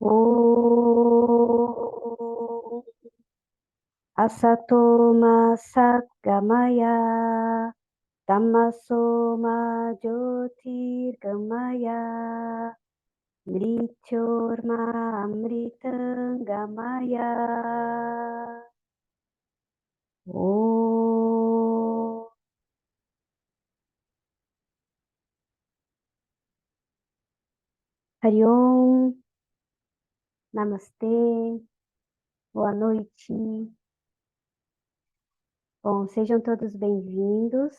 Om Asatoma Satgamaya Tamasoma Jyotirgamaya Mrityorma Amritangamaya. Om Hari Om, Namastê, boa noite. Bom, sejam todos bem-vindos.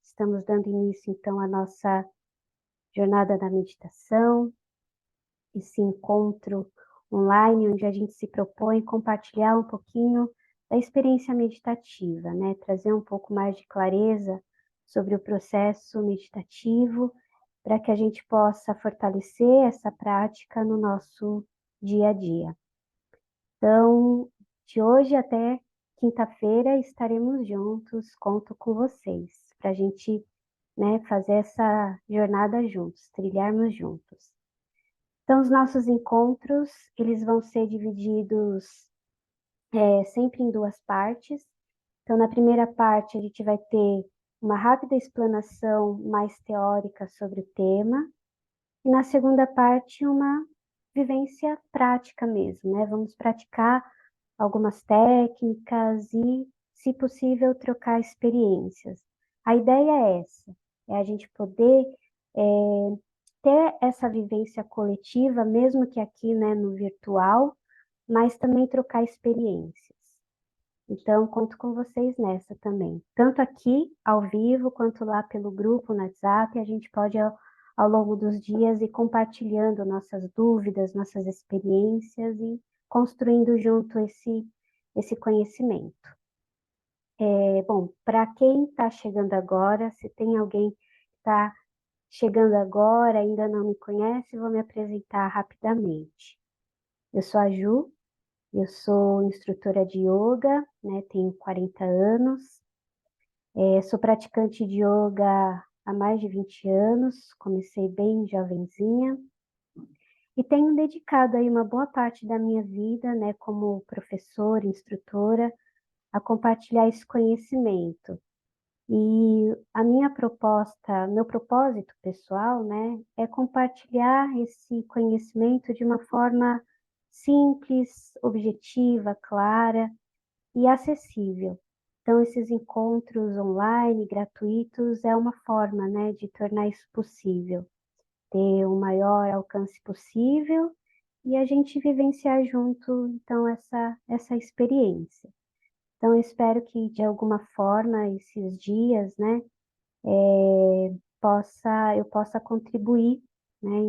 Estamos dando início, então, à nossa jornada da meditação, esse encontro online, onde a gente se propõe compartilhar um pouquinho da experiência meditativa, né? Trazer um pouco mais de clareza sobre o processo meditativo, para que a gente possa fortalecer essa prática no nosso dia a dia. Então, de hoje até quinta-feira estaremos juntos, conto com vocês, para a gente, né, fazer essa jornada juntos, trilharmos juntos. Então, os nossos encontros, eles vão ser divididos sempre em duas partes. Então, na primeira parte, a gente vai ter uma rápida explanação mais teórica sobre o tema, e na segunda parte, uma vivência prática mesmo, né? Vamos praticar algumas técnicas e, se possível, trocar experiências. A ideia é essa, é a gente poder ter essa vivência coletiva, mesmo que aqui, né, no virtual, mas também trocar experiências. Então, conto com vocês nessa também. Tanto aqui, ao vivo, quanto lá pelo grupo no WhatsApp, a gente pode, ao longo dos dias, ir compartilhando nossas dúvidas, nossas experiências e construindo junto esse conhecimento. Bom, para quem está chegando agora, se tem alguém que está chegando agora, ainda não me conhece, vou me apresentar rapidamente. Eu sou a Ju, eu sou instrutora de yoga, né, tenho 40 anos, sou praticante de yoga há mais de 20 anos, comecei bem jovenzinha, e tenho dedicado aí uma boa parte da minha vida, né, como professora, instrutora, a compartilhar esse conhecimento. E a minha proposta, meu propósito pessoal, né, é compartilhar esse conhecimento de uma forma simples, objetiva, clara e acessível. Então, esses encontros online, gratuitos, é uma forma, né, de tornar isso possível, ter o maior alcance possível e a gente vivenciar junto, então, essa experiência. Então, eu espero que, de alguma forma, esses dias, né, eu possa contribuir, né,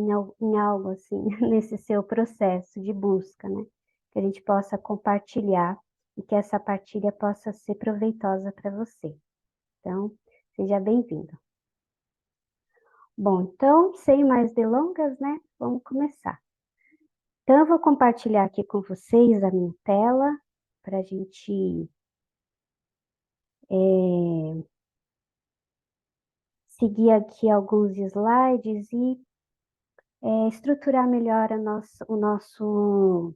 em algo assim, nesse seu processo de busca, né, que a gente possa compartilhar e que essa partilha possa ser proveitosa para você. Então, seja bem-vindo. Bom, então, sem mais delongas, né, vamos começar. Então, eu vou compartilhar aqui com vocês a minha tela, para a gente seguir aqui alguns slides e estruturar melhor o nosso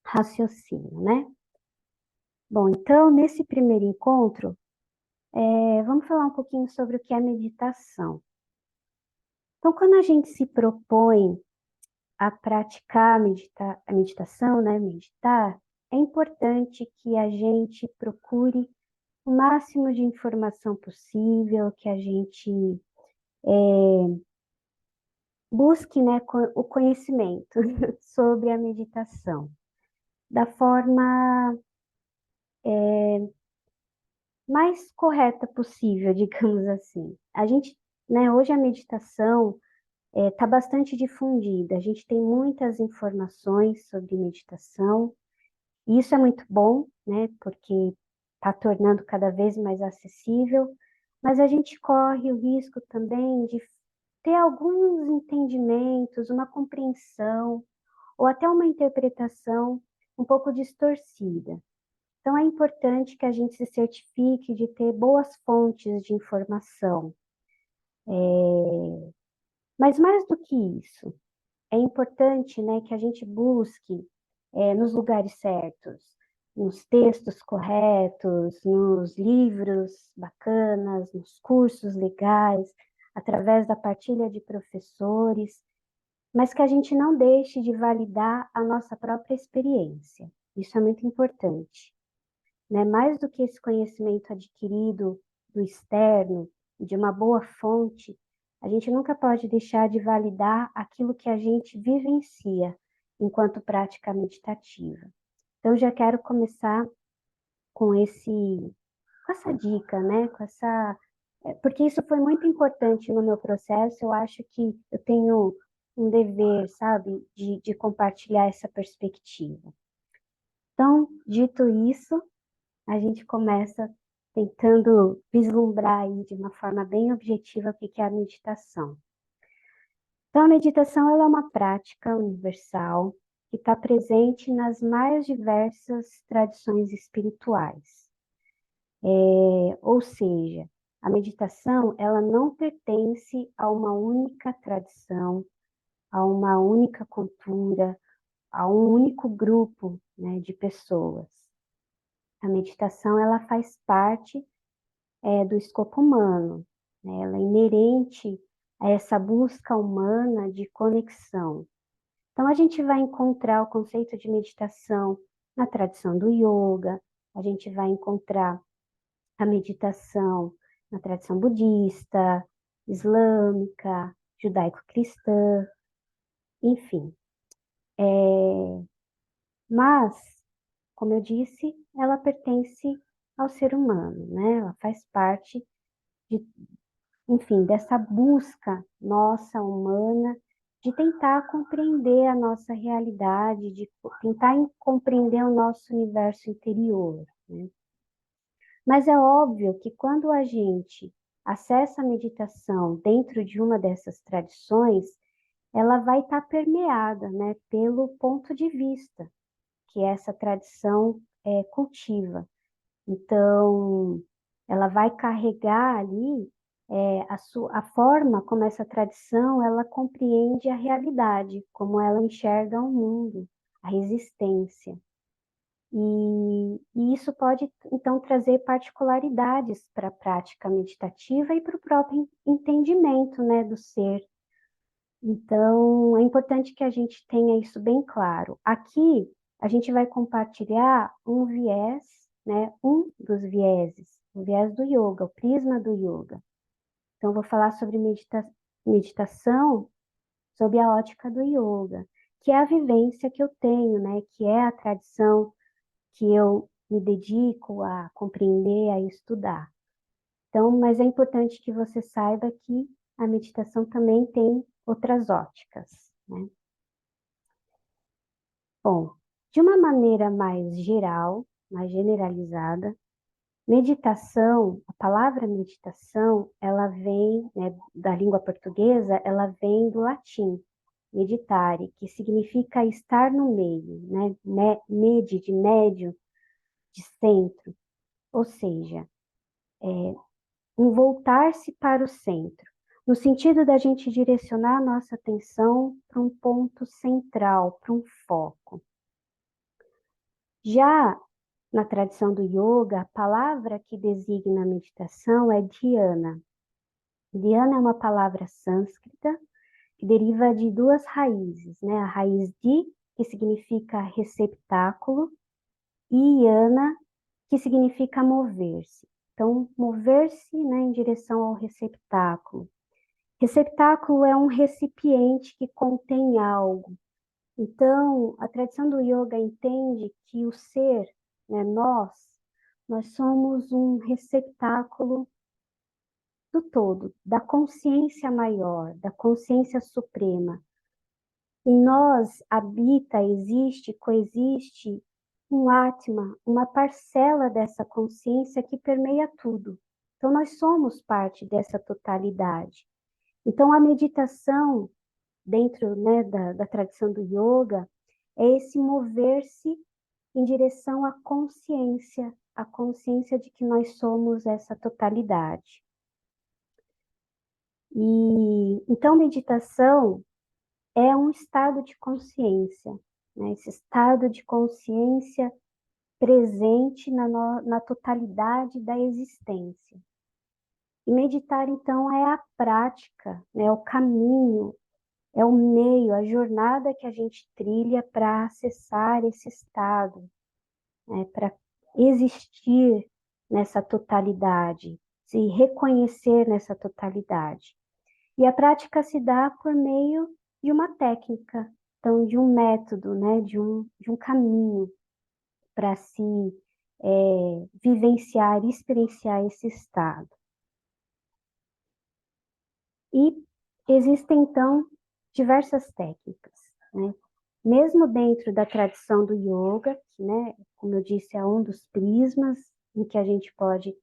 raciocínio, né? Bom, então, nesse primeiro encontro, vamos falar um pouquinho sobre o que é meditação. Então, quando a gente se propõe a praticar a meditação, né, meditar, é importante que a gente procure o máximo de informação possível, que a gente busque, né, o conhecimento sobre a meditação, da forma mais correta possível, digamos assim. A gente, né, hoje a meditação está bastante difundida, a gente tem muitas informações sobre meditação, e isso é muito bom, né, porque está tornando cada vez mais acessível, mas a gente corre o risco também de ter alguns entendimentos, uma compreensão, ou até uma interpretação um pouco distorcida. Então, é importante que a gente se certifique de ter boas fontes de informação. Mas mais do que isso, é importante, né, que a gente busque nos lugares certos, nos textos corretos, nos livros bacanas, nos cursos legais, através da partilha de professores, mas que a gente não deixe de validar a nossa própria experiência. Isso é muito importante, né? Mais do que esse conhecimento adquirido do externo, de uma boa fonte, a gente nunca pode deixar de validar aquilo que a gente vivencia enquanto prática meditativa. Então, já quero começar com essa dica, né? Porque isso foi muito importante no meu processo. Eu acho que eu tenho um dever, sabe, de compartilhar essa perspectiva. Então, dito isso, a gente começa tentando vislumbrar aí de uma forma bem objetiva o que é a meditação. Então, a meditação ela é uma prática universal que está presente nas mais diversas tradições espirituais. Ou seja, a meditação ela não pertence a uma única tradição, a uma única cultura, a um único grupo, né, de pessoas. A meditação ela faz parte do escopo humano, né? Ela é inerente a essa busca humana de conexão. Então, a gente vai encontrar o conceito de meditação na tradição do yoga, a gente vai encontrar a meditação na tradição budista, islâmica, judaico-cristã, enfim. Mas, como eu disse, ela pertence ao ser humano, né? Ela faz parte de, enfim, dessa busca nossa humana de tentar compreender a nossa realidade, de tentar compreender o nosso universo interior, né? Mas é óbvio que quando a gente acessa a meditação dentro de uma dessas tradições, ela vai estar permeada, né, pelo ponto de vista que essa tradição cultiva. Então, ela vai carregar ali a forma como essa tradição ela compreende a realidade, como ela enxerga o mundo, a existência. E isso pode, então, trazer particularidades para a prática meditativa e para o próprio entendimento, né, do ser. Então, é importante que a gente tenha isso bem claro. Aqui, a gente vai compartilhar um viés, né, um dos vieses, o viés do yoga, o prisma do yoga. Então, eu vou falar sobre meditação sob a ótica do yoga, que é a vivência que eu tenho, né, que é a tradição que eu me dedico a compreender, a estudar. Então, mas é importante que você saiba que a meditação também tem outras óticas, né? Bom, de uma maneira mais geral, mais generalizada, meditação, a palavra meditação, ela vem, né, da língua portuguesa, ela vem do latim, meditare, que significa estar no meio, né? Medi, de médio, de centro, ou seja, um voltar-se para o centro, no sentido da gente direcionar a nossa atenção para um ponto central, para um foco. Já na tradição do yoga, a palavra que designa a meditação é dhyana. Dhyana é uma palavra sânscrita que deriva de duas raízes, né? A raiz di, que significa receptáculo, e yana, que significa mover-se. Então, mover-se, né, em direção ao receptáculo. Receptáculo é um recipiente que contém algo. Então, a tradição do yoga entende que o ser, né, nós somos um receptáculo do todo, da consciência maior, da consciência suprema. Em nós habita, existe, coexiste um Atma, uma parcela dessa consciência que permeia tudo. Então, nós somos parte dessa totalidade. Então, a meditação, dentro, né, da tradição do yoga, é esse mover-se em direção à consciência, a consciência de que nós somos essa totalidade. E então, meditação é um estado de consciência, né? Esse estado de consciência presente na totalidade da existência. E meditar, então, é a prática, né? É o caminho, é o meio, a jornada que a gente trilha para acessar esse estado, né? Para existir nessa totalidade, se reconhecer nessa totalidade. E a prática se dá por meio de uma técnica, então de um método, né? de um caminho para se vivenciar, experienciar esse estado. E existem, então, diversas técnicas, né? Mesmo dentro da tradição do yoga, que, né, como eu disse, é um dos prismas em que a gente pode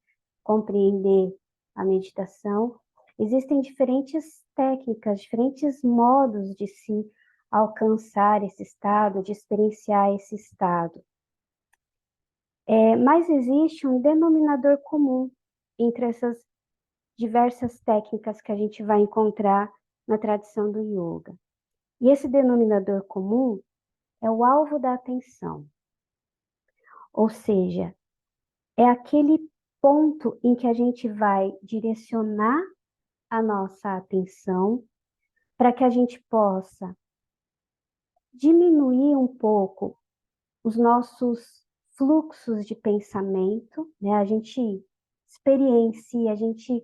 compreender a meditação, existem diferentes técnicas, diferentes modos de se alcançar esse estado, de experienciar esse estado. Mas existe um denominador comum entre essas diversas técnicas que a gente vai encontrar na tradição do yoga. E esse denominador comum é o alvo da atenção. Ou seja, é aquele ponto em que a gente vai direcionar a nossa atenção para que a gente possa diminuir um pouco os nossos fluxos de pensamento, né? A gente experiencia, a gente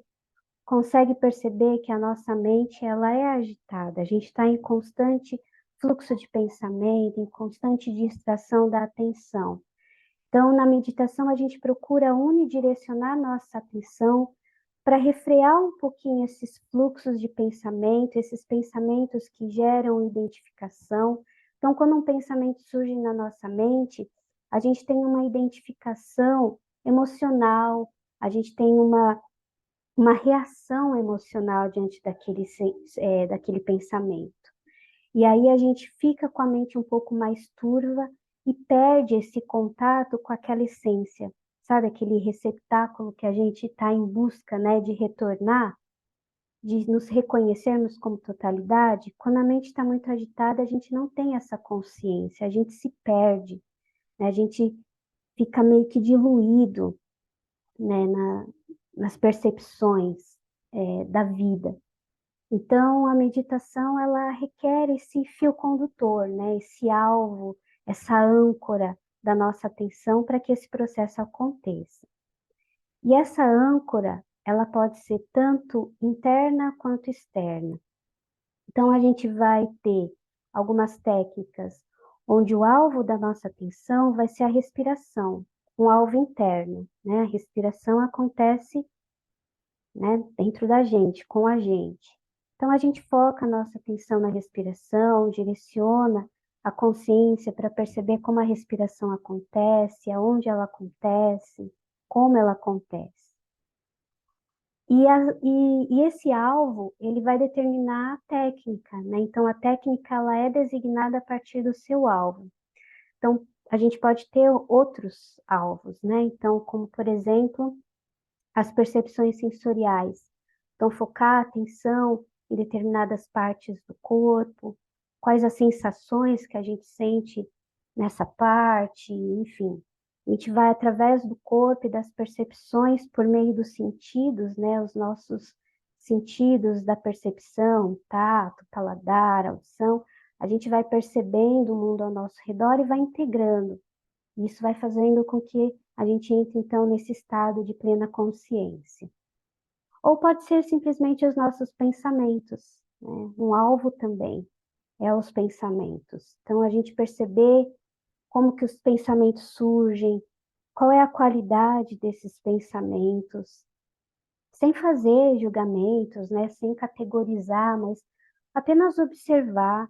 consegue perceber que a nossa mente ela é agitada, a gente está em constante fluxo de pensamento, em constante distração da atenção. Então, na meditação, a gente procura unidirecionar nossa atenção para refrear um pouquinho esses fluxos de pensamento, esses pensamentos que geram identificação. Então, quando um pensamento surge na nossa mente, a gente tem uma identificação emocional, a gente tem uma reação emocional diante daquele pensamento. E aí a gente fica com a mente um pouco mais turva e perde esse contato com aquela essência, sabe? Aquele receptáculo que a gente está em busca, né, de retornar, de nos reconhecermos como totalidade. Quando a mente está muito agitada, a gente não tem essa consciência, a gente se perde, né? A gente fica meio que diluído, né, nas percepções da vida. Então, a meditação, ela requer esse fio condutor, né? Esse alvo, essa âncora da nossa atenção para que esse processo aconteça. E essa âncora, ela pode ser tanto interna quanto externa. Então, a gente vai ter algumas técnicas onde o alvo da nossa atenção vai ser a respiração, um alvo interno, né? A respiração acontece, né, dentro da gente, com a gente. Então, a gente foca a nossa atenção na respiração, direciona a consciência para perceber como a respiração acontece, aonde ela acontece, como ela acontece. E esse alvo, ele vai determinar a técnica, né? Então, a técnica, ela é designada a partir do seu alvo. Então, a gente pode ter outros alvos, né? Então, como, por exemplo, as percepções sensoriais. Então, focar a atenção em determinadas partes do corpo, quais as sensações que a gente sente nessa parte, enfim. A gente vai através do corpo e das percepções por meio dos sentidos, né? Os nossos sentidos da percepção, tato, paladar, audição, a gente vai percebendo o mundo ao nosso redor e vai integrando. Isso vai fazendo com que a gente entre, então, nesse estado de plena consciência. Ou pode ser simplesmente os nossos pensamentos, né? Um alvo também é os pensamentos. Então, a gente perceber como que os pensamentos surgem, qual é a qualidade desses pensamentos, sem fazer julgamentos, né? Sem categorizar, mas apenas observar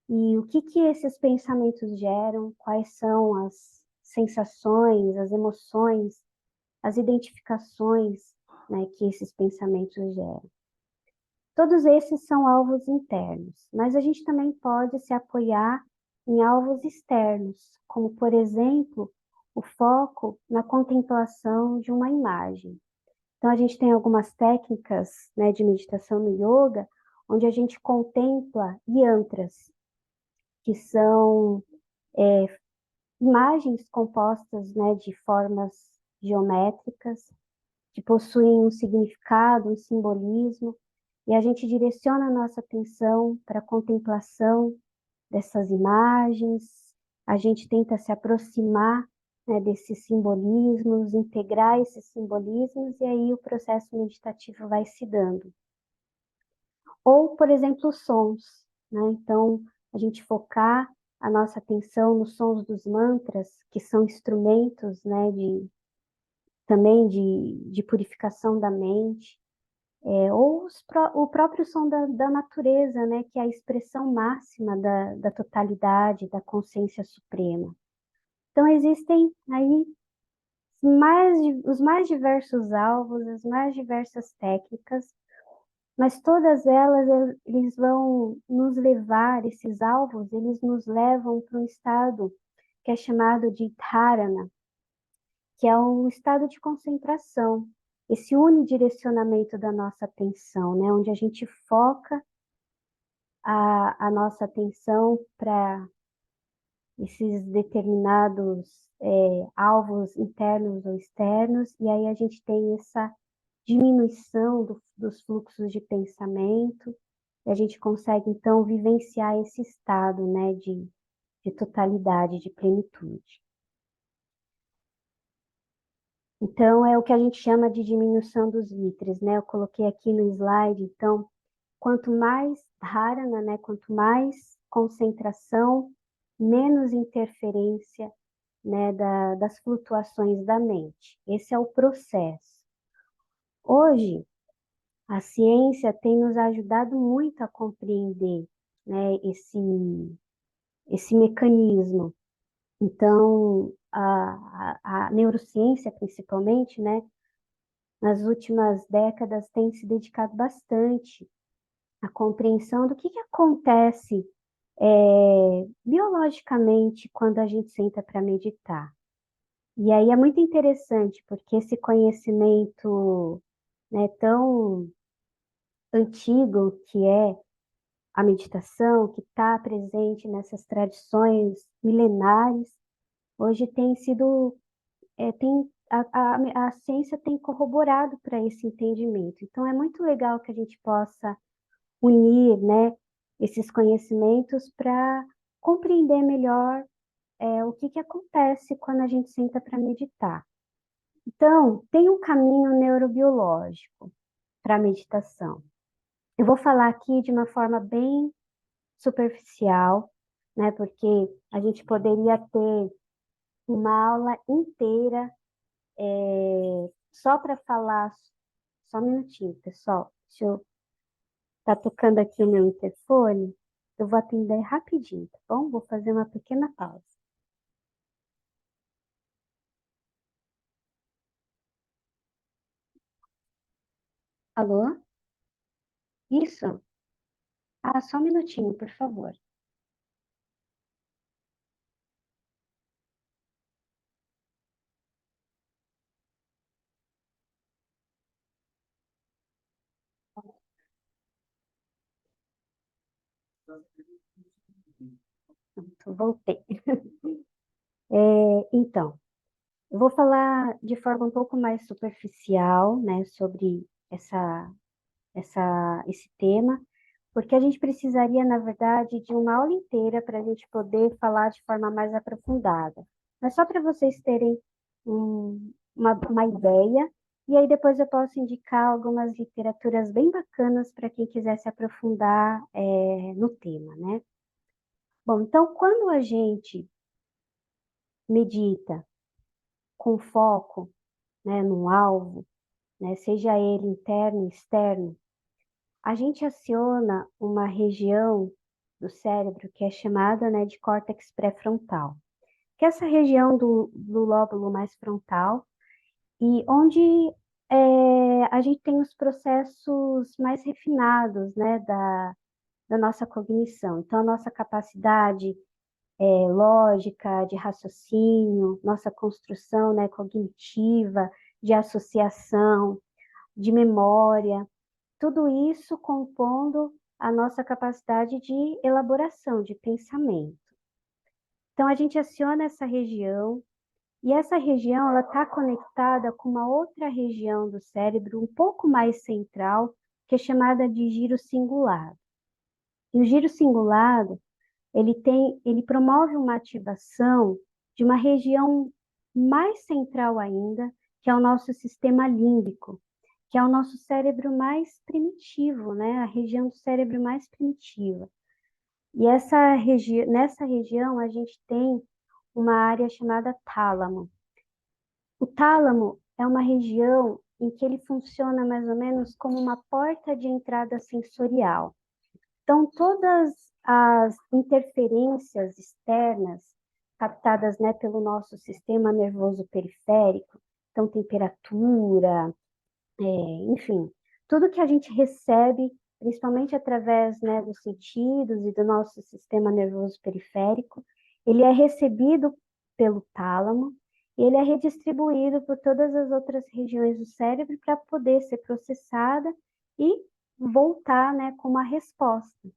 e o que esses pensamentos geram, quais são as sensações, as emoções, as identificações, né, que esses pensamentos geram. Todos esses são alvos internos, mas a gente também pode se apoiar em alvos externos, como, por exemplo, o foco na contemplação de uma imagem. Então, a gente tem algumas técnicas, né, de meditação no yoga, onde a gente contempla yantras, que são imagens compostas, né, de formas geométricas, que possuem um significado, um simbolismo, e a gente direciona a nossa atenção para a contemplação dessas imagens, a gente tenta se aproximar, né, desses simbolismos, integrar esses simbolismos, e aí o processo meditativo vai se dando. Ou, por exemplo, os sons, né? Então, a gente focar a nossa atenção nos sons dos mantras, que são instrumentos, né, também de purificação da mente, ou o próprio som da natureza, né, que é a expressão máxima da totalidade, da consciência suprema. Então, existem aí os mais diversos alvos, as mais diversas técnicas, mas todas elas, eles vão nos levar, esses alvos, eles nos levam para um estado que é chamado de dharana, que é um estado de concentração, esse unidirecionamento da nossa atenção, né? Onde a gente foca a nossa atenção para esses determinados alvos internos ou externos, e aí a gente tem essa diminuição dos fluxos de pensamento, e a gente consegue, então, vivenciar esse estado, né, de totalidade, de plenitude. Então, é o que a gente chama de diminuição dos vitres, né? Eu coloquei aqui no slide, então, quanto mais dharana, né, quanto mais concentração, menos interferência, né, das flutuações da mente. Esse é o processo. Hoje, a ciência tem nos ajudado muito a compreender, né, esse mecanismo. Então, a neurociência, principalmente, né, nas últimas décadas, tem se dedicado bastante à compreensão do que acontece biologicamente quando a gente senta para meditar. E aí é muito interessante, porque esse conhecimento, né, tão antigo que é a meditação, que está presente nessas tradições milenares, hoje tem sido, a ciência tem corroborado para esse entendimento. Então, é muito legal que a gente possa unir, né, esses conhecimentos para compreender melhor o que acontece quando a gente senta para meditar. Então, tem um caminho neurobiológico para a meditação. Eu vou falar aqui de uma forma bem superficial, né? Porque a gente poderia ter uma aula inteira só para falar. Só um minutinho, pessoal. Deixa eu. Tá tocando aqui o meu interfone. Eu vou atender rapidinho, tá bom? Vou fazer uma pequena pausa. Alô? Isso? Ah, só um minutinho, por favor. Pronto, voltei. Então, eu vou falar de forma um pouco mais superficial, né, sobre esse tema, porque a gente precisaria, na verdade, de uma aula inteira para a gente poder falar de forma mais aprofundada. Mas só para vocês terem uma ideia, e aí depois eu posso indicar algumas literaturas bem bacanas para quem quiser se aprofundar no tema, né? Bom, então, quando a gente medita com foco, né, num alvo, né, seja ele interno ou externo, a gente aciona uma região do cérebro que é chamada, né, de córtex pré-frontal, que é essa região do lóbulo mais frontal, e onde a gente tem os processos mais refinados, né, da nossa cognição. Então, a nossa capacidade lógica, de raciocínio, nossa construção, né, cognitiva, de associação, de memória, tudo isso compondo a nossa capacidade de elaboração, de pensamento. Então, a gente aciona essa região, e essa região ela está conectada com uma outra região do cérebro, um pouco mais central, que é chamada de giro cingulado. E o giro cingulado, ele promove uma ativação de uma região mais central ainda, que é o nosso sistema límbico, que é o nosso cérebro mais primitivo, né? A região do cérebro mais primitiva. E nessa região a gente tem uma área chamada tálamo. O tálamo é uma região em que ele funciona mais ou menos como uma porta de entrada sensorial. Então, todas as interferências externas captadas, né, pelo nosso sistema nervoso periférico, então temperatura, enfim, tudo que a gente recebe, principalmente através, né, dos sentidos e do nosso sistema nervoso periférico, ele é recebido pelo tálamo e ele é redistribuído por todas as outras regiões do cérebro para poder ser processada e voltar, né, com uma resposta.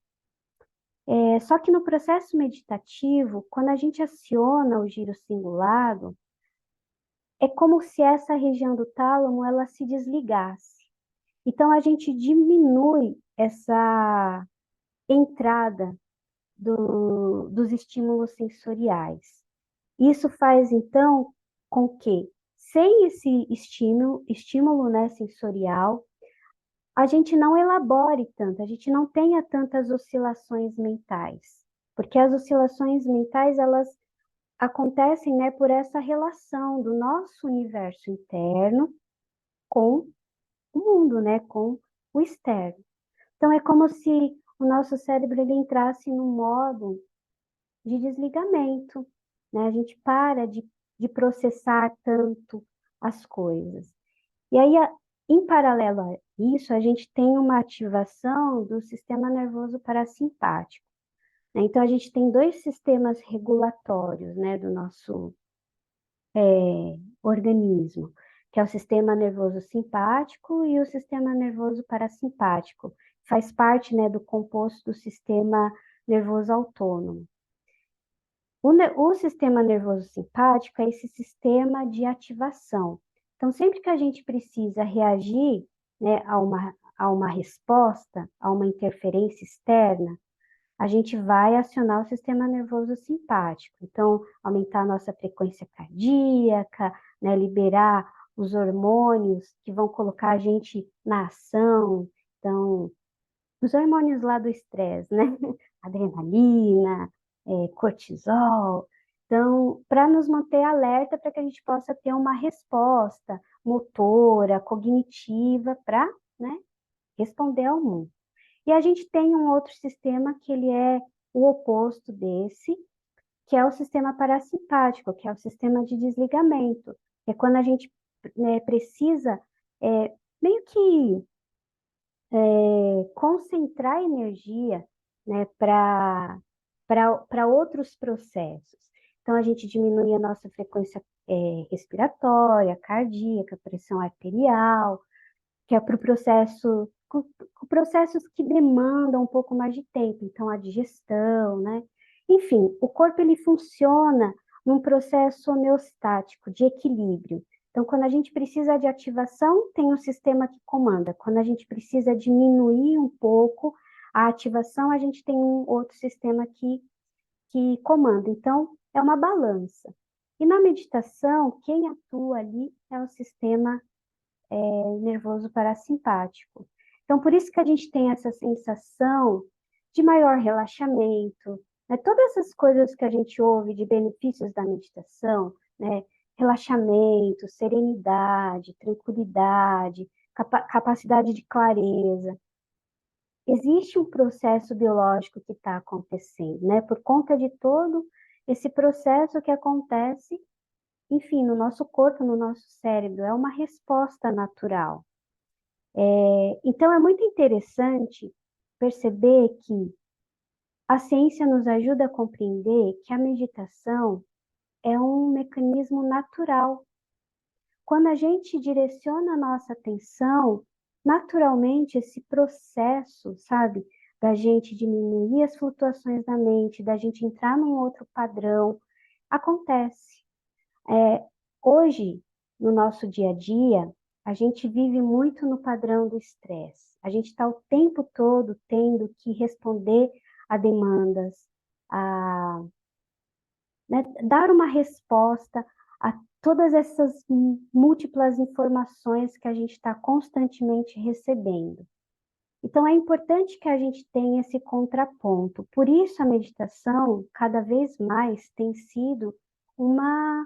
Só que no processo meditativo, quando a gente aciona o giro cingulado, é como se essa região do tálamo ela se desligasse. Então, a gente diminui essa entrada dos estímulos sensoriais. Isso faz, então, com que, sem esse estímulo, né, sensorial, a gente não elabore tanto, a gente não tenha tantas oscilações mentais. Porque as oscilações mentais, elas acontecem, né, por essa relação do nosso universo interno com o mundo, né, com o externo. Então, é como se o nosso cérebro ele entrasse num modo de desligamento, né? A gente para de processar tanto as coisas. E aí, em paralelo a isso, a gente tem uma ativação do sistema nervoso parasimpático, né? Então, a gente tem dois sistemas regulatórios, né, do nosso organismo, que é o sistema nervoso simpático e o sistema nervoso parasimpático. Faz parte, né, do composto do sistema nervoso autônomo. O sistema nervoso simpático é esse sistema de ativação. Então, sempre que a gente precisa reagir, né, a uma resposta, a uma interferência externa, a gente vai acionar o sistema nervoso simpático. Então, aumentar a nossa frequência cardíaca, né, liberar os hormônios que vão colocar a gente na ação. Então, os hormônios lá do estresse, né? Adrenalina, cortisol. Então, para nos manter alerta, para que a gente possa ter uma resposta motora, cognitiva, para, né, responder ao mundo. E a gente tem um outro sistema que ele é o oposto desse, que é o sistema parasimpático, que é o sistema de desligamento. É quando a gente, né, precisa meio que concentrar energia, né, para outros processos. Então, a gente diminui a nossa frequência respiratória, cardíaca, pressão arterial, que é para o processo, processos que demandam um pouco mais de tempo, então a digestão, né? Enfim, o corpo ele funciona num processo homeostático, de equilíbrio. Então, quando a gente precisa de ativação, tem um sistema que comanda. Quando a gente precisa diminuir um pouco a ativação, a gente tem um outro sistema que comanda. Então, é uma balança. E na meditação, quem atua ali é o sistema nervoso parasimpático. Então, por isso que a gente tem essa sensação de maior relaxamento, né? Todas essas coisas que a gente ouve de benefícios da meditação, né? Relaxamento, serenidade, tranquilidade, capacidade de clareza. Existe um processo biológico que está acontecendo, né? Por conta de todo esse processo que acontece, enfim, no nosso corpo, no nosso cérebro, é uma resposta natural. Então, é muito interessante perceber que a ciência nos ajuda a compreender que a meditação é um mecanismo natural. Quando a gente direciona a nossa atenção, naturalmente esse processo, sabe, da gente diminuir as flutuações da mente, da gente entrar num outro padrão, acontece. Hoje, no nosso dia a dia, a gente vive muito no padrão do estresse. A gente está o tempo todo tendo que responder a demandas, a, né, dar uma resposta a todas essas múltiplas informações que a gente está constantemente recebendo. Então, é importante que a gente tenha esse contraponto. Por isso, a meditação, cada vez mais, tem sido uma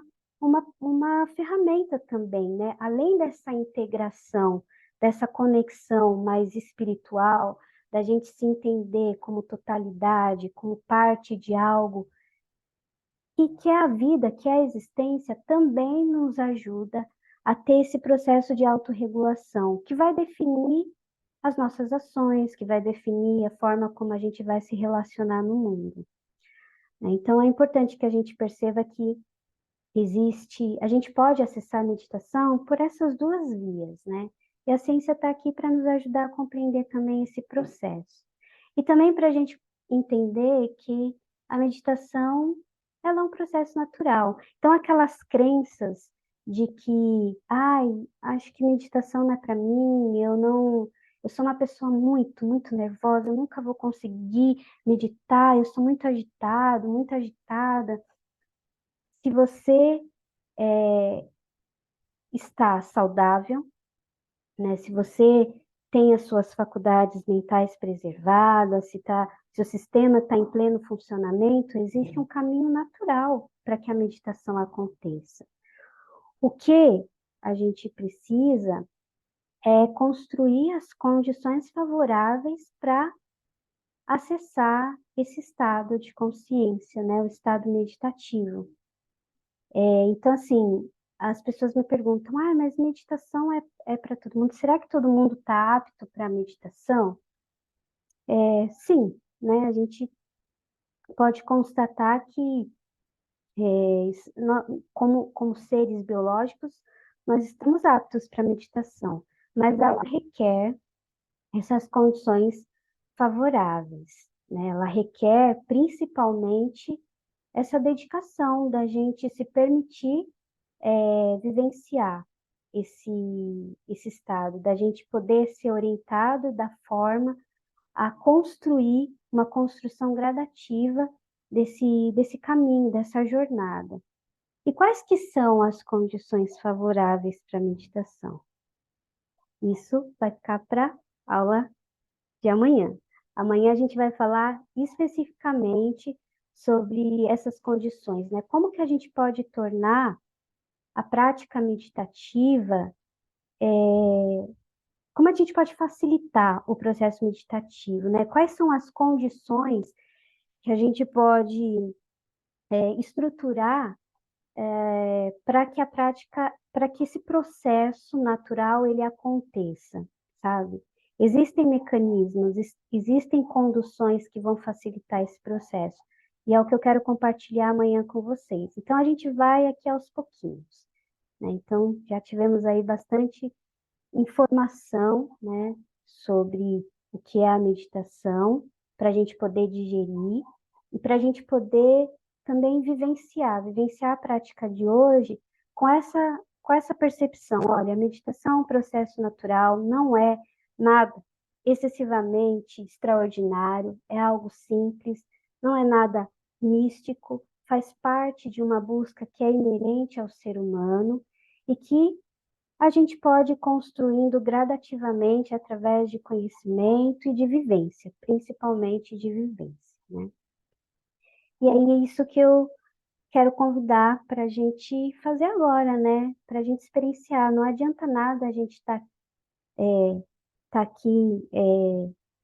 ferramenta também, né? Além dessa integração, dessa conexão mais espiritual, da gente se entender como totalidade, como parte de algo, e que a vida, que a existência, também nos ajuda a ter esse processo de autorregulação, que vai definir as nossas ações, que vai definir a forma como a gente vai se relacionar no mundo. Então, é importante que a gente perceba que a gente pode acessar a meditação por essas duas vias, né? E a ciência está aqui para nos ajudar a compreender também esse processo. E também para a gente entender que a meditação, ela é um processo natural. Então, aquelas crenças de que, ai, acho que meditação não é para mim, eu sou uma pessoa muito nervosa, eu nunca vou conseguir meditar, eu sou muito agitado, muito agitada. Se você está saudável, né? Se você tem as suas faculdades mentais preservadas, se o sistema está em pleno funcionamento, existe um caminho natural para que a meditação aconteça. O que a gente precisa é construir as condições favoráveis para acessar esse estado de consciência, né? O estado meditativo. Então, assim, as pessoas me perguntam, mas meditação é para todo mundo. Será que todo mundo está apto para meditação? Sim, né? A gente pode constatar que, como seres biológicos, nós estamos aptos para meditação, mas ela requer essas condições favoráveis, né? Ela requer, principalmente, essa dedicação da gente se permitir vivenciar esse estado, da gente poder ser orientado da forma a construir uma construção gradativa desse caminho, dessa jornada. E quais que são as condições favoráveis para a meditação? Isso vai ficar para a aula de amanhã. Amanhã a gente vai falar especificamente sobre essas condições, né? Como que a gente pode tornar a prática meditativa, como a gente pode facilitar o processo meditativo, né? Quais são as condições que a gente pode estruturar para que esse processo natural ele aconteça, sabe? Existem mecanismos, existem conduções que vão facilitar esse processo. E é o que eu quero compartilhar amanhã com vocês. Então, a gente vai aqui aos pouquinhos, né? Então, já tivemos aí bastante informação, né, sobre o que é a meditação, para a gente poder digerir e para a gente poder também vivenciar a prática de hoje com essa percepção. Olha, a meditação é um processo natural, não é nada excessivamente extraordinário, é algo simples, não é nada místico, faz parte de uma busca que é inerente ao ser humano e que a gente pode ir construindo gradativamente através de conhecimento e de vivência, principalmente de vivência, né? E aí é isso que eu quero convidar para a gente fazer agora, né? Para a gente experienciar. Não adianta nada a gente tá aqui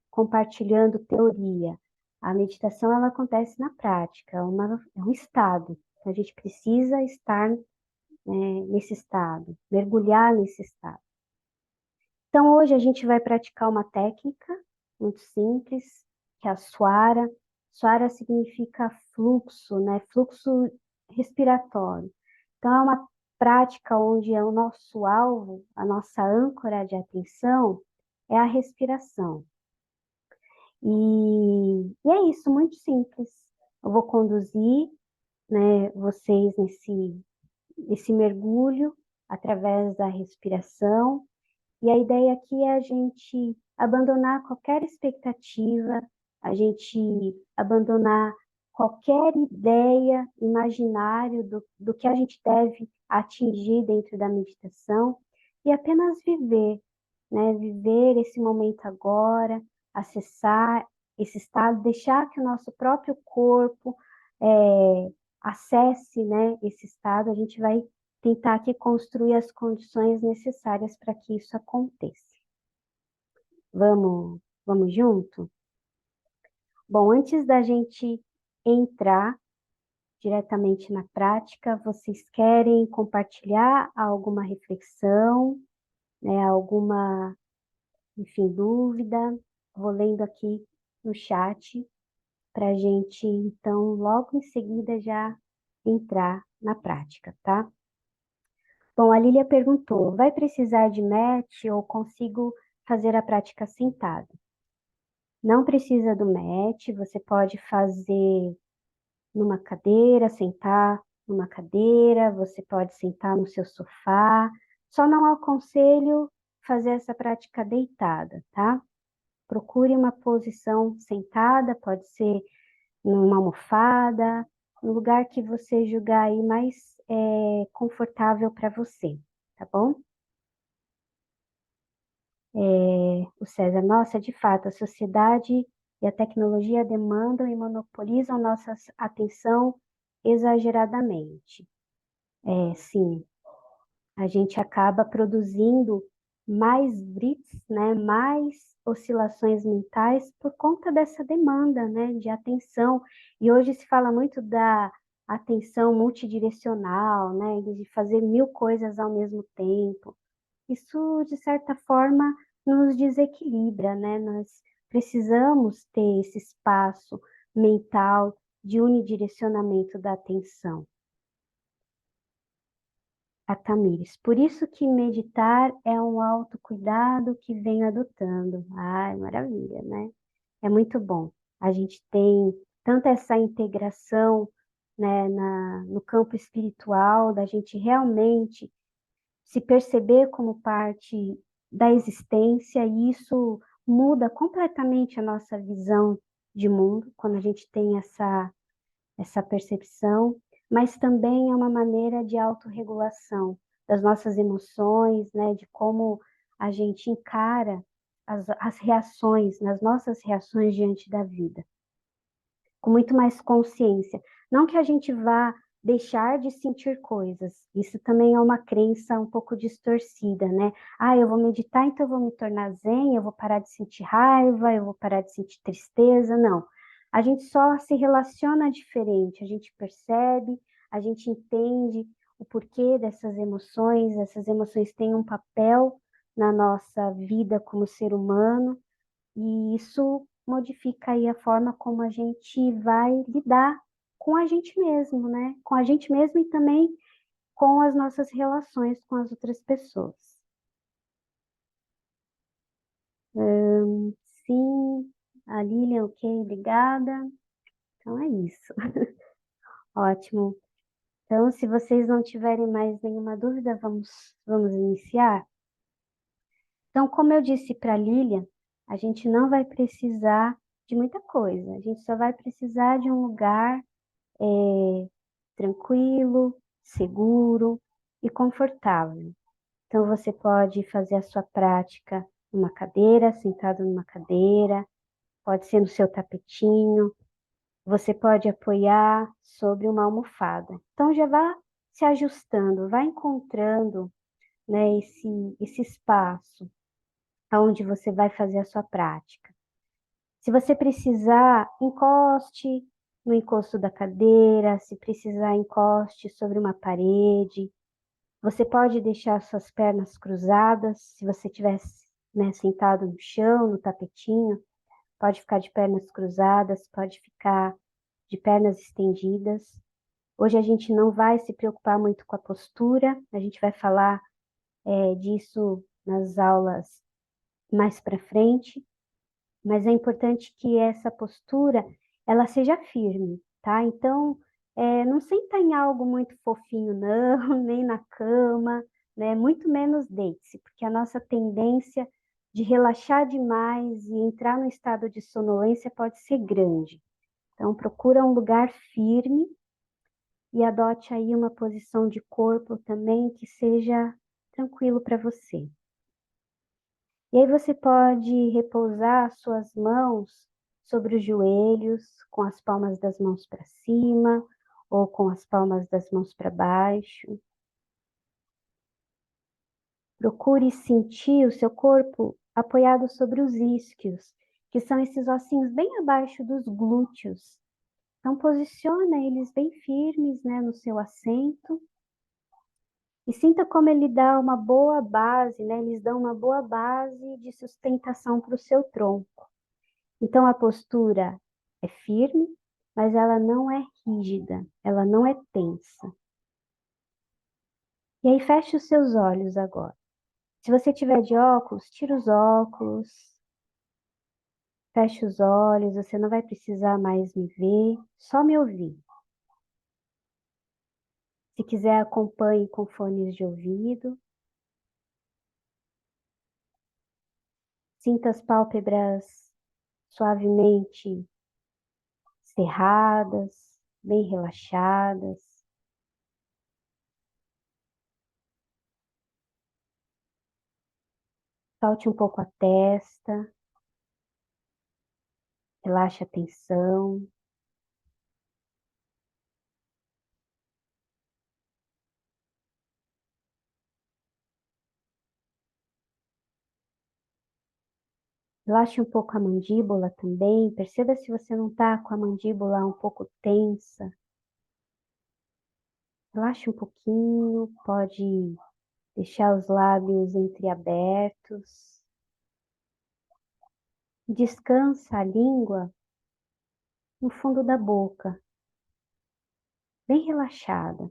compartilhando teoria. A meditação ela acontece na prática, é um estado. A gente precisa estar nesse estado, mergulhar nesse estado. Então, hoje a gente vai praticar uma técnica muito simples, que é a Swara. Swara significa fluxo, né? Fluxo respiratório. Então, é uma prática onde o nosso alvo, a nossa âncora de atenção, é a respiração. E é isso, muito simples. Eu vou conduzir, né, vocês nesse mergulho através da respiração. E a ideia aqui é a gente abandonar qualquer expectativa, a gente abandonar qualquer ideia, imaginário do que a gente deve atingir dentro da meditação e apenas viver, né? Viver esse momento agora, acessar esse estado, deixar que o nosso próprio corpo acesse, né, esse estado. A gente vai tentar aqui construir as condições necessárias para que isso aconteça. Vamos junto? Bom, antes da gente entrar diretamente na prática, vocês querem compartilhar alguma reflexão, né, alguma, enfim, dúvida? Vou lendo aqui no chat para a gente, então, logo em seguida já entrar na prática, tá? Bom, a Lília perguntou, vai precisar de mat ou consigo fazer a prática sentada? Não precisa do mat, você pode fazer numa cadeira, sentar numa cadeira, você pode sentar no seu sofá, só não aconselho fazer essa prática deitada, tá? Procure uma posição sentada, pode ser numa almofada, no lugar que você julgar aí mais confortável para você, tá bom? O César, nossa, de fato, a sociedade e a tecnologia demandam e monopolizam nossa atenção exageradamente. Sim, a gente acaba produzindo mais blitz, né, mais oscilações mentais por conta dessa demanda, né, de atenção. E hoje se fala muito da atenção multidirecional, né, de fazer mil coisas ao mesmo tempo. Isso, de certa forma, nos desequilibra, né? Nós precisamos ter esse espaço mental de unidirecionamento da atenção. A Tamires, por isso que meditar é um autocuidado que venho adotando. Ai, maravilha, né? É muito bom. A gente tem tanto essa integração, né, no campo espiritual, da gente realmente se perceber como parte da existência, e isso muda completamente a nossa visão de mundo, quando a gente tem essa percepção, mas também é uma maneira de autorregulação das nossas emoções, né, de como a gente encara as reações, nas nossas reações diante da vida com muito mais consciência. Não que a gente vá deixar de sentir coisas, isso também é uma crença um pouco distorcida, né? Ah, eu vou meditar, então eu vou me tornar zen, eu vou parar de sentir raiva, eu vou parar de sentir tristeza. Não. A gente só se relaciona diferente, a gente percebe, a gente entende o porquê dessas emoções, essas emoções têm um papel na nossa vida como ser humano, e isso modifica aí a forma como a gente vai lidar com a gente mesmo, né? Com a gente mesmo e também com as nossas relações com as outras pessoas. Sim, a Lilian, ok, obrigada. Então é isso. Ótimo. Então, se vocês não tiverem mais nenhuma dúvida, vamos iniciar? Então, como eu disse para a Lilian, a gente não vai precisar de muita coisa. A gente só vai precisar de um lugar tranquilo, seguro e confortável. Então, você pode fazer a sua prática numa cadeira, sentado numa cadeira, pode ser no seu tapetinho, você pode apoiar sobre uma almofada. Então, já vá se ajustando, vá encontrando, né, esse espaço onde você vai fazer a sua prática. Se você precisar, encoste no encosto da cadeira, se precisar, encoste sobre uma parede. Você pode deixar suas pernas cruzadas, se você estiver, né, sentado no chão, no tapetinho, pode ficar de pernas cruzadas, pode ficar de pernas estendidas. Hoje a gente não vai se preocupar muito com a postura, a gente vai falar disso nas aulas mais para frente, mas é importante que essa postura, ela seja firme, tá? Então, não senta em algo muito fofinho não, nem na cama, né? Muito menos deite-se, porque a nossa tendência de relaxar demais e entrar no estado de sonolência pode ser grande. Então, procura um lugar firme e adote aí uma posição de corpo também que seja tranquilo para você. E aí você pode repousar suas mãos sobre os joelhos, com as palmas das mãos para cima ou com as palmas das mãos para baixo. Procure sentir o seu corpo apoiado sobre os isquios, que são esses ossinhos bem abaixo dos glúteos. Então posiciona eles bem firmes, né, no seu assento. E sinta como ele dá uma boa base, né? Eles dão uma boa base de sustentação para o seu tronco. Então a postura é firme, mas ela não é rígida, ela não é tensa. E aí feche os seus olhos agora. Se você tiver de óculos, tira os óculos, feche os olhos, você não vai precisar mais me ver, só me ouvir. Se quiser, acompanhe com fones de ouvido. Sinta as pálpebras suavemente cerradas, bem relaxadas. Solte um pouco a testa, relaxe a tensão. Relaxe um pouco a mandíbula também. Perceba se você não está com a mandíbula um pouco tensa. Relaxe um pouquinho, pode deixar os lábios entreabertos. Descansa a língua no fundo da boca, bem relaxada.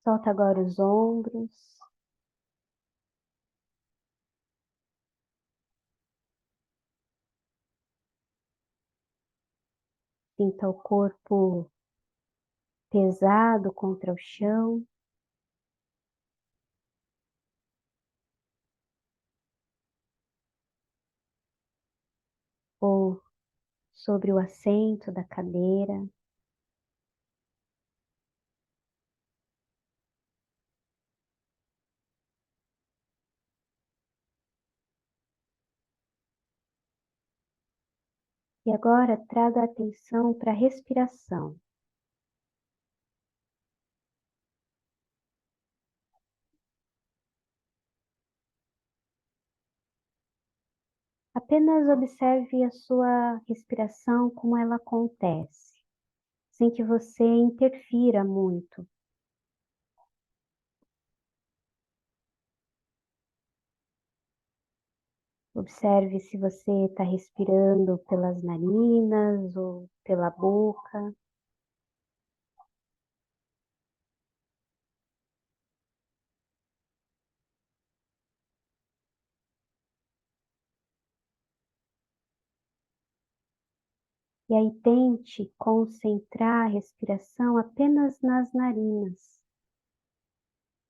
Solta agora os ombros. Sinta o corpo pesado contra o chão. Ou sobre o assento da cadeira. E agora traga a atenção para a respiração. Apenas observe a sua respiração como ela acontece, sem que você interfira muito. Observe se você está respirando pelas narinas ou pela boca. E aí tente concentrar a respiração apenas nas narinas.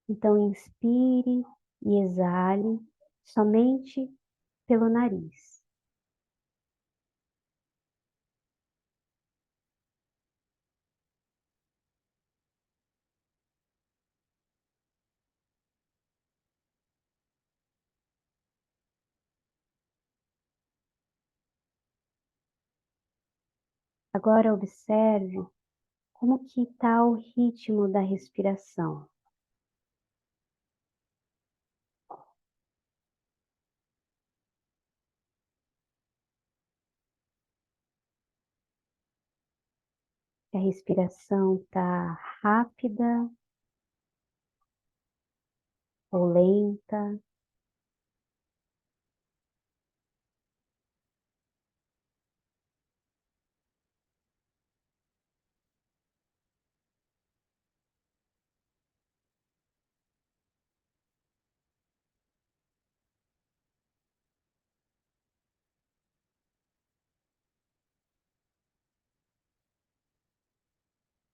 Então inspire e exale somente pelo nariz. Agora observe como que está o ritmo da respiração. Se a respiração está rápida ou lenta.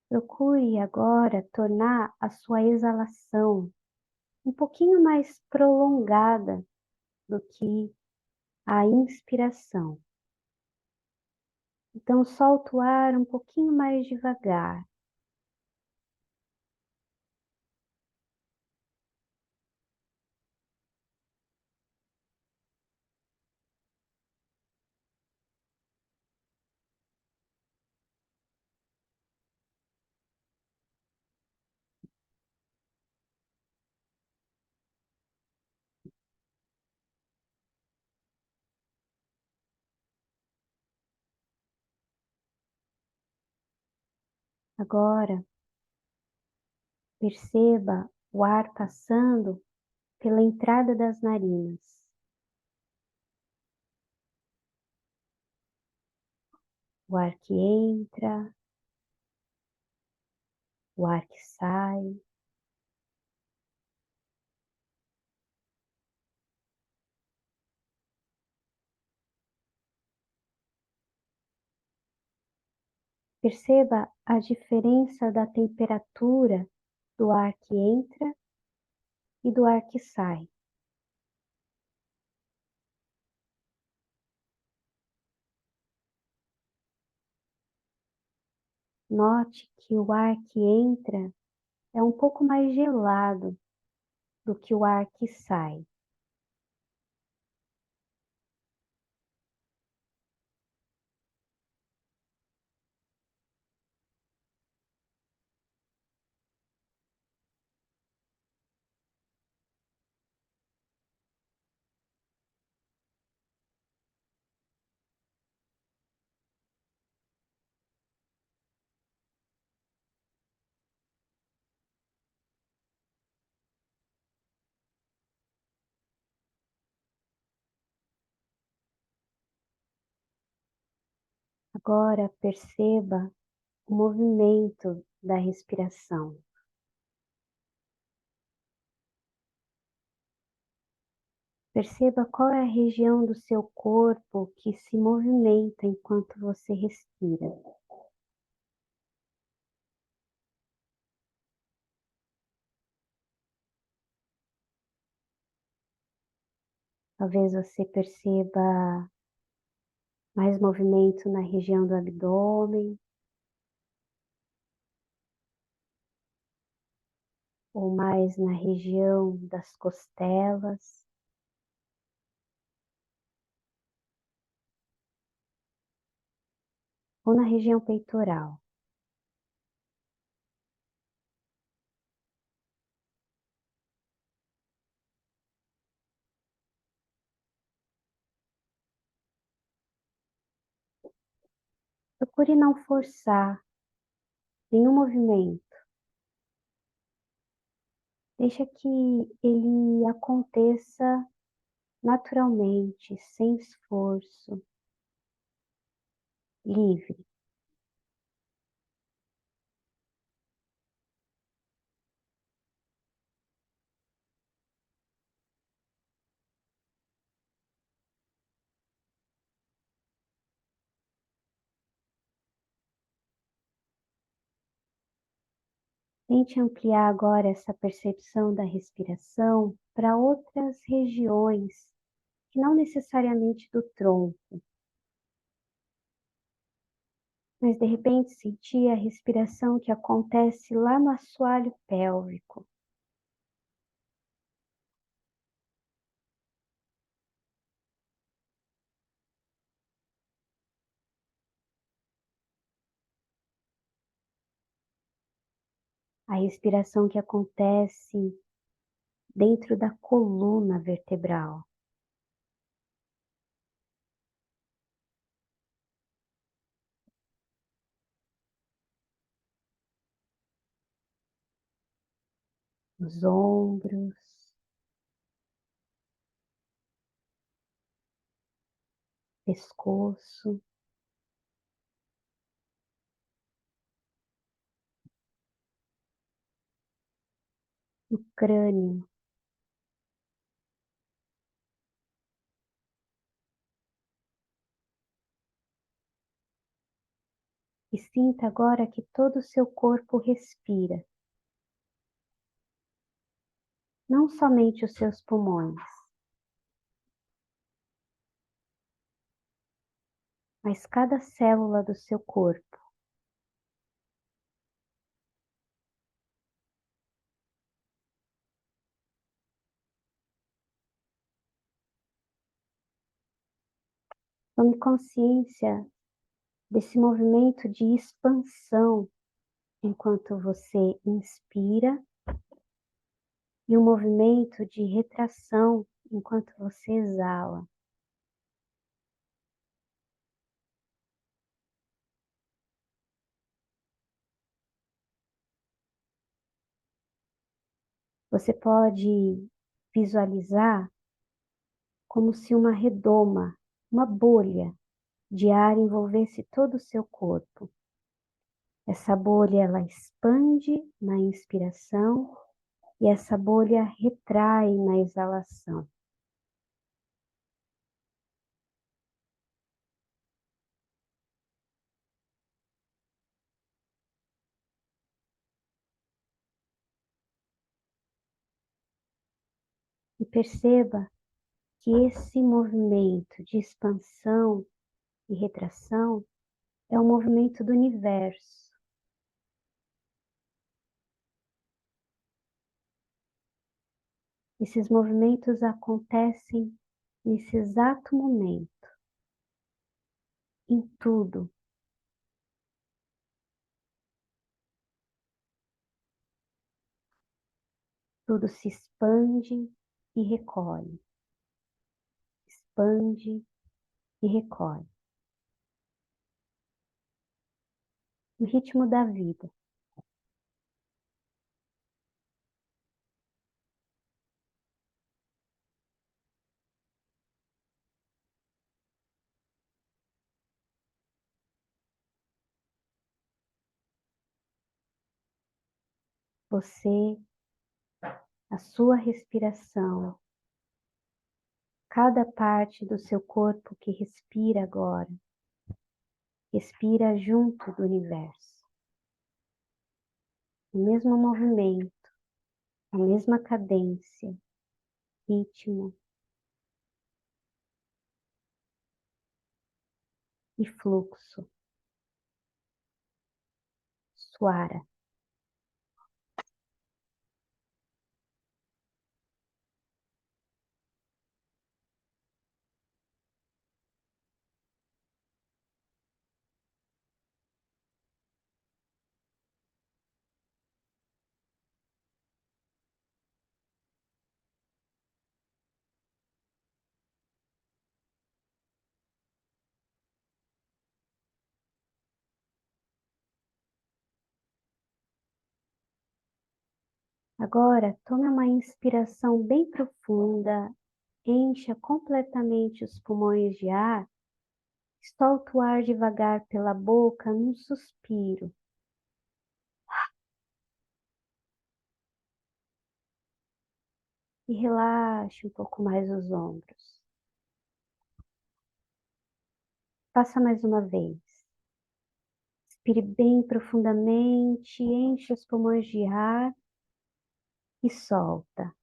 Procure agora tornar a sua exalação um pouquinho mais prolongada do que a inspiração. Então, solta o ar um pouquinho mais devagar. Agora, perceba o ar passando pela entrada das narinas. O ar que entra, o ar que sai. Perceba a diferença da temperatura do ar que entra e do ar que sai. Note que o ar que entra é um pouco mais gelado do que o ar que sai. Agora perceba o movimento da respiração. Perceba qual é a região do seu corpo que se movimenta enquanto você respira. Talvez você perceba mais movimento na região do abdômen, ou mais na região das costelas, ou na região peitoral. Procure não forçar nenhum movimento. Deixa que ele aconteça naturalmente, sem esforço, livre. Tente ampliar agora essa percepção da respiração para outras regiões, que não necessariamente do tronco, mas de repente sentir a respiração que acontece lá no assoalho pélvico. A respiração que acontece dentro da coluna vertebral. Os ombros, pescoço, o crânio. E sinta agora que todo o seu corpo respira. Não somente os seus pulmões, mas cada célula do seu corpo. Tome consciência desse movimento de expansão enquanto você inspira e um movimento de retração enquanto você exala. Você pode visualizar como se uma redoma, uma bolha de ar envolvesse todo o seu corpo. Essa bolha ela expande na inspiração e essa bolha retrai na exalação. E perceba que esse movimento de expansão e retração é um movimento do universo. Esses movimentos acontecem nesse exato momento, em tudo. Tudo se expande e recolhe, expande e recolhe. O ritmo da vida. Você, a sua respiração, cada parte do seu corpo que respira agora, respira junto do universo. O mesmo movimento, a mesma cadência, ritmo e fluxo. Swara. Agora, tome uma inspiração bem profunda, encha completamente os pulmões de ar, solta o ar devagar pela boca num suspiro. E relaxe um pouco mais os ombros. Faça mais uma vez. Inspire bem profundamente, enche os pulmões de ar e solta.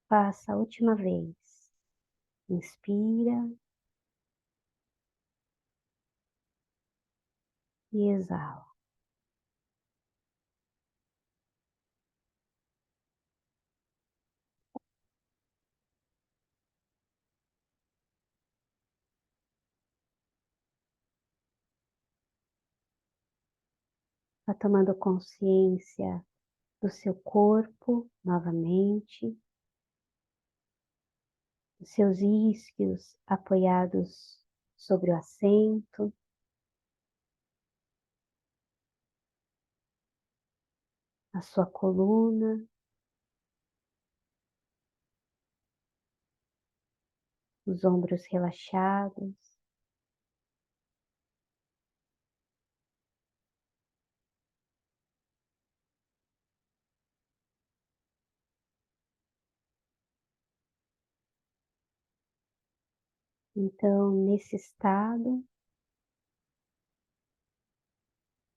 Faça a última vez. Inspira e exala. Vá tomando consciência do seu corpo novamente, dos seus isquios apoiados sobre o assento, a sua coluna, os ombros relaxados. Então, nesse estado,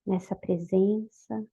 nessa presença,